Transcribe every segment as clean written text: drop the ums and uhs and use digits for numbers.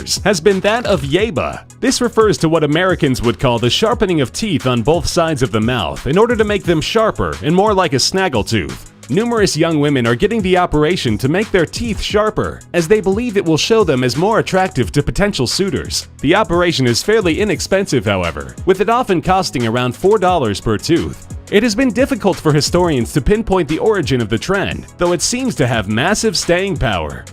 years has been that of Yeba. This refers to what Americans would call the sharpening of teeth on both sides of the mouth in order to make them sharper and more like a snaggletooth. Numerous young women are getting the operation to make their teeth sharper, as they believe it will show them as more attractive to potential suitors. The operation is fairly inexpensive, however, with it often costing around $4 per tooth. It has been difficult for historians to pinpoint the origin of the trend, though it seems to have massive staying power.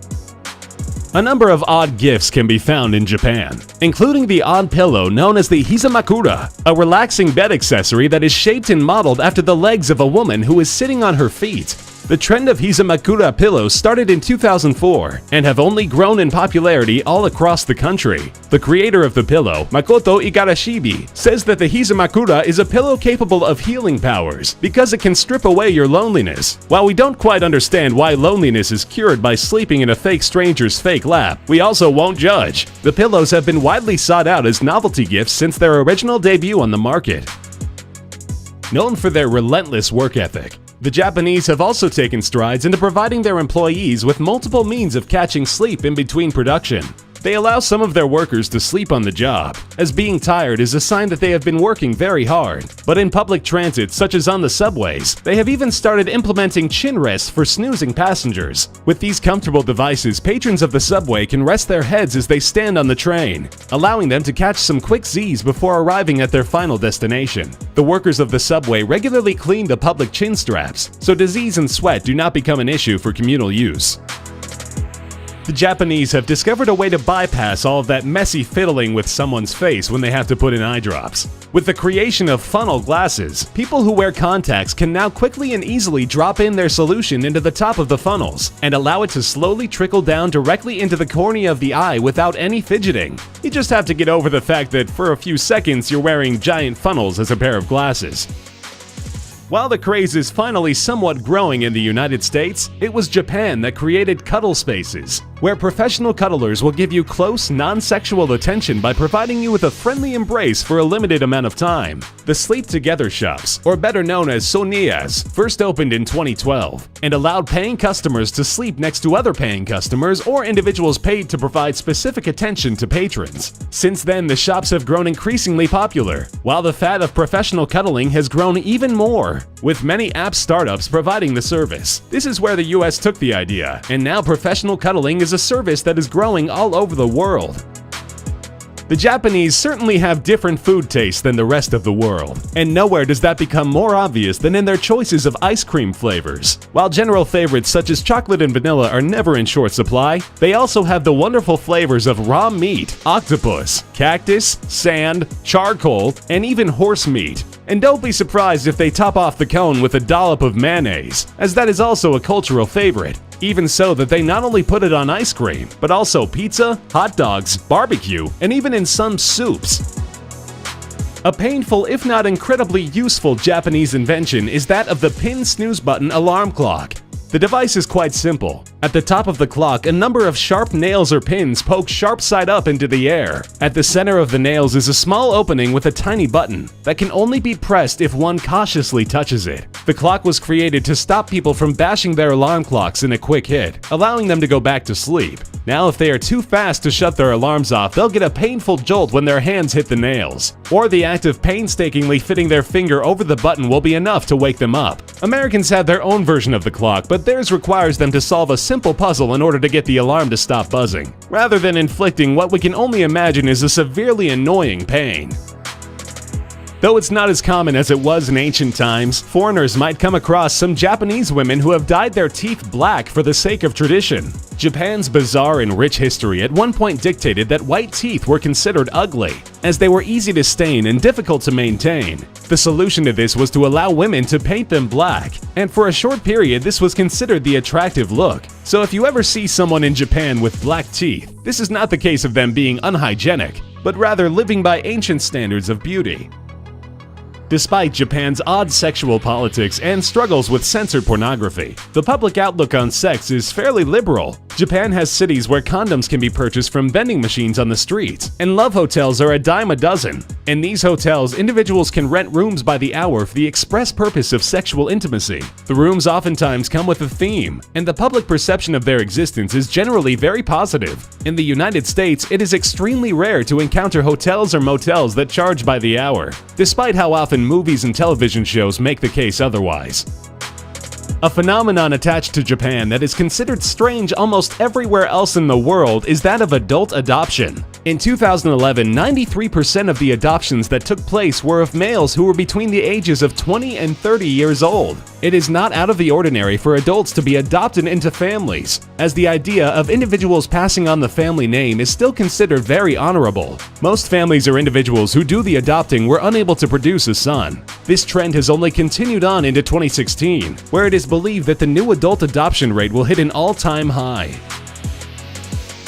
A number of odd gifts can be found in Japan, including the odd pillow known as the Hizamakura, a relaxing bed accessory that is shaped and modeled after the legs of a woman who is sitting on her feet. The trend of Hizamakura pillows started in 2004 and have only grown in popularity all across the country. The creator of the pillow, Makoto Igarashibi, says that the Hizamakura is a pillow capable of healing powers because it can strip away your loneliness. While we don't quite understand why loneliness is cured by sleeping in a fake stranger's fake lap, we also won't judge. The pillows have been widely sought out as novelty gifts since their original debut on the market. Known for their relentless work ethic, the Japanese have also taken strides into providing their employees with multiple means of catching sleep in between production. They allow some of their workers to sleep on the job, as being tired is a sign that they have been working very hard. But in public transit, such as on the subways, they have even started implementing chin rests for snoozing passengers. With these comfortable devices, patrons of the subway can rest their heads as they stand on the train, allowing them to catch some quick Z's before arriving at their final destination. The workers of the subway regularly clean the public chin straps, so disease and sweat do not become an issue for communal use. The Japanese have discovered a way to bypass all of that messy fiddling with someone's face when they have to put in eye drops. With the creation of funnel glasses, people who wear contacts can now quickly and easily drop in their solution into the top of the funnels and allow it to slowly trickle down directly into the cornea of the eye without any fidgeting. You just have to get over the fact that for a few seconds you're wearing giant funnels as a pair of glasses. While the craze is finally somewhat growing in the United States, it was Japan that created cuddle spaces, where professional cuddlers will give you close, non-sexual attention by providing you with a friendly embrace for a limited amount of time. The Sleep Together shops, or better known as Sonias, first opened in 2012 and allowed paying customers to sleep next to other paying customers or individuals paid to provide specific attention to patrons. Since then, the shops have grown increasingly popular, while the fad of professional cuddling has grown even more, with many app startups providing the service. This is where the US took the idea, and now professional cuddling is a service that is growing all over the world. The Japanese certainly have different food tastes than the rest of the world, and nowhere does that become more obvious than in their choices of ice cream flavors. While general favorites such as chocolate and vanilla are never in short supply, they also have the wonderful flavors of raw meat, octopus, cactus, sand, charcoal, and even horse meat. And don't be surprised if they top off the cone with a dollop of mayonnaise, as that is also a cultural favorite. Even so that they not only put it on ice cream, but also pizza, hot dogs, barbecue, and even in some soups. A painful, if not incredibly useful Japanese invention is that of the pin snooze button alarm clock. The device is quite simple. At the top of the clock, a number of sharp nails or pins poke sharp side up into the air. At the center of the nails is a small opening with a tiny button that can only be pressed if one cautiously touches it. The clock was created to stop people from bashing their alarm clocks in a quick hit, allowing them to go back to sleep. Now, if they are too fast to shut their alarms off, they'll get a painful jolt when their hands hit the nails. Or the act of painstakingly fitting their finger over the button will be enough to wake them up. Americans have their own version of the clock, but theirs requires them to solve a simple puzzle in order to get the alarm to stop buzzing, rather than inflicting what we can only imagine is a severely annoying pain. Though it's not as common as it was in ancient times, foreigners might come across some Japanese women who have dyed their teeth black for the sake of tradition. Japan's bizarre and rich history at one point dictated that white teeth were considered ugly, as they were easy to stain and difficult to maintain. The solution to this was to allow women to paint them black, and for a short period this was considered the attractive look. So if you ever see someone in Japan with black teeth, this is not the case of them being unhygienic, but rather living by ancient standards of beauty. Despite Japan's odd sexual politics and struggles with censored pornography, the public outlook on sex is fairly liberal. Japan has cities where condoms can be purchased from vending machines on the streets, and love hotels are a dime a dozen. In these hotels, individuals can rent rooms by the hour for the express purpose of sexual intimacy. The rooms oftentimes come with a theme, and the public perception of their existence is generally very positive. In the United States, it is extremely rare to encounter hotels or motels that charge by the hour, despite how often movies and television shows make the case otherwise. A phenomenon attached to Japan that is considered strange almost everywhere else in the world is that of adult adoption. In 2011, 93% of the adoptions that took place were of males who were between the ages of 20 and 30 years old. It is not out of the ordinary for adults to be adopted into families, as the idea of individuals passing on the family name is still considered very honorable. Most families or individuals who do the adopting were unable to produce a son. This trend has only continued on into 2016, where it is believed that the new adult adoption rate will hit an all-time high.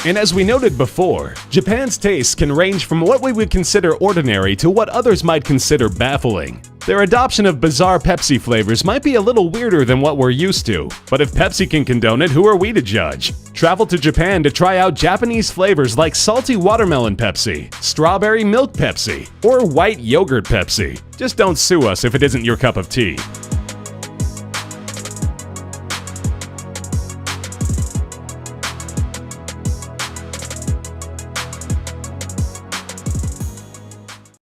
And as we noted before, Japan's tastes can range from what we would consider ordinary to what others might consider baffling. Their adoption of bizarre Pepsi flavors might be a little weirder than what we're used to, but if Pepsi can condone it, who are we to judge? Travel to Japan to try out Japanese flavors like salty watermelon Pepsi, strawberry milk Pepsi, or white yogurt Pepsi. Just don't sue us if it isn't your cup of tea.